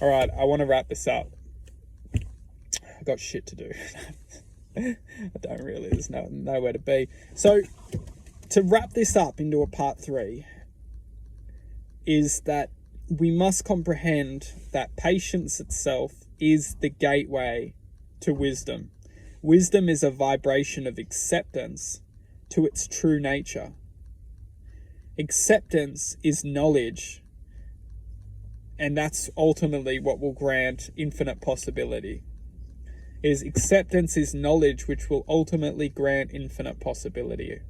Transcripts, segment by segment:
All right, I want to wrap this up. I got shit to do. I don't really. There's nowhere to be. So to wrap this up into a part 3 is that we must comprehend that patience itself is the gateway to wisdom. Wisdom is a vibration of acceptance to its true nature. Acceptance is knowledge, and that's ultimately what will grant infinite possibility. Acceptance is knowledge which will ultimately grant infinite possibility.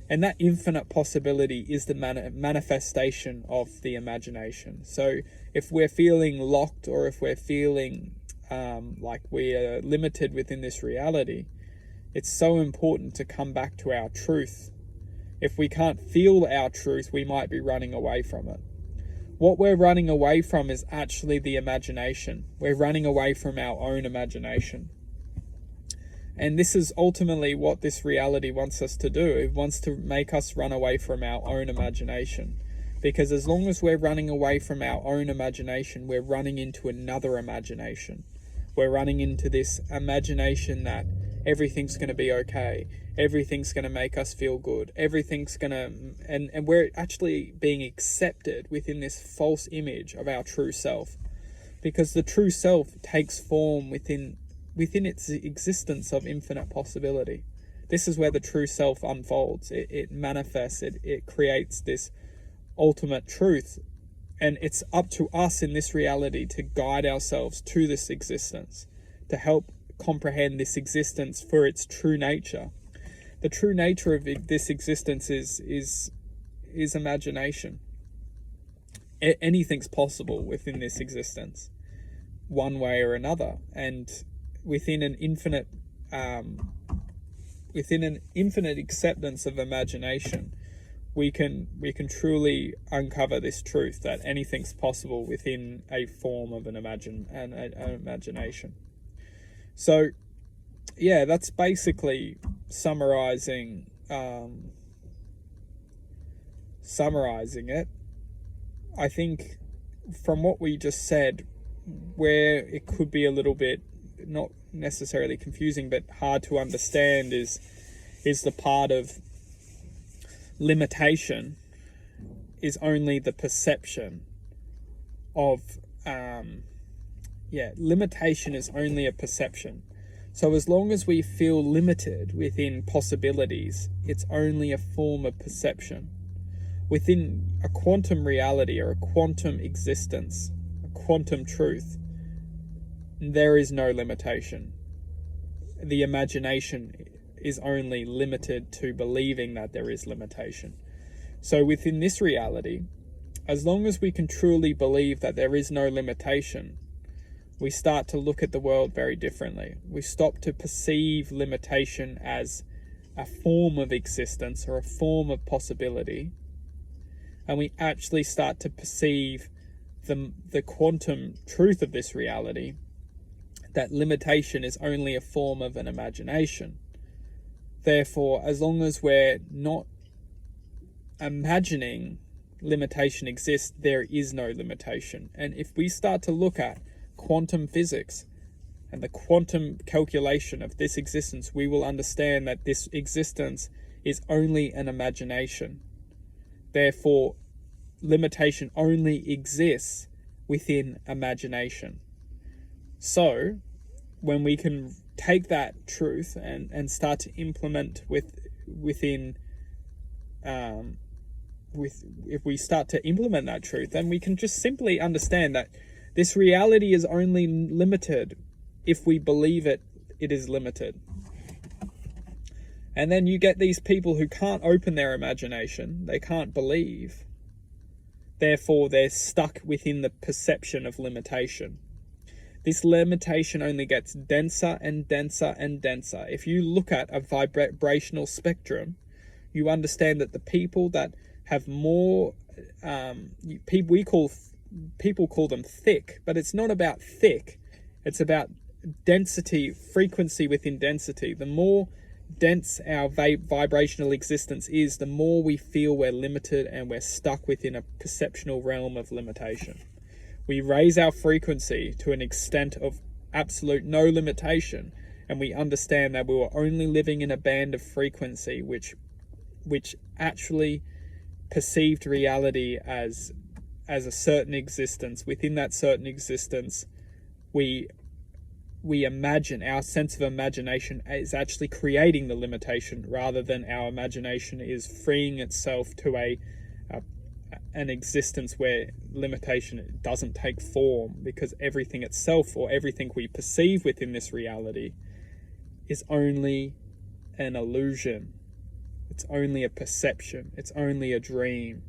And that infinite possibility is the manifestation of the imagination. So if we're feeling locked, or if we're feeling like we are limited within this reality, it's so important to come back to our truth. If we can't feel our truth, we might be running away from it. What we're running away from is actually the imagination. We're running away from our own imagination. And this is ultimately what this reality wants us to do. It wants to make us run away from our own imagination. Because as long as we're running away from our own imagination, we're running into another imagination. We're running into this imagination that everything's going to be okay. Everything's going to make us feel good. Everything's going to... And we're actually being accepted within this false image of our true self. Because the true self takes form within its existence of infinite possibility. This is where the true self unfolds. It manifests. It creates this ultimate truth. And it's up to us in this reality to guide ourselves to this existence, to help comprehend this existence for its true nature. The true nature of this existence is imagination. Anything's possible within this existence, one way or another. And within an infinite acceptance of imagination, we can truly uncover this truth that anything's possible within a form of an imagination. So yeah, that's basically summarizing it. I think from what we just said, where it could be a little bit not necessarily confusing but hard to understand is the part of limitation is only the perception of limitation is only a perception. So as long as we feel limited within possibilities, it's only a form of perception. Within a quantum reality or a quantum existence, a quantum truth, there is no limitation. The imagination is only limited to believing that there is limitation. So within this reality, as long as we can truly believe that there is no limitation, we start to look at the world very differently. We stop to perceive limitation as a form of existence or a form of possibility, and we actually start to perceive the quantum truth of this reality, that limitation is only a form of an imagination. Therefore, as long as we're not imagining limitation exists, there is no limitation. And if we start to look at quantum physics and the quantum calculation of this existence, we will understand that this existence is only an imagination. Therefore, limitation only exists within imagination. So, when we can take that truth and start to implement if we start to implement that truth, then we can just simply understand that this reality is only limited if we believe it is limited. And then you get these people who can't open their imagination, they can't believe. Therefore, they're stuck within the perception of limitation. This limitation only gets denser and denser and denser. If you look at a vibrational spectrum, you understand that the people that have more, people call them thick, but it's not about thick. It's about density, frequency within density. The more dense our vibrational existence is, the more we feel we're limited and we're stuck within a perceptual realm of limitation. We raise our frequency to an extent of absolute no limitation, and we understand that we were only living in a band of frequency which actually perceived reality as a certain existence. Within that certain existence, we imagine, our sense of imagination is actually creating the limitation, rather than our imagination is freeing itself to an existence where limitation doesn't take form, because everything itself, or everything we perceive within this reality, is only an illusion. It's only a perception. It's only a dream.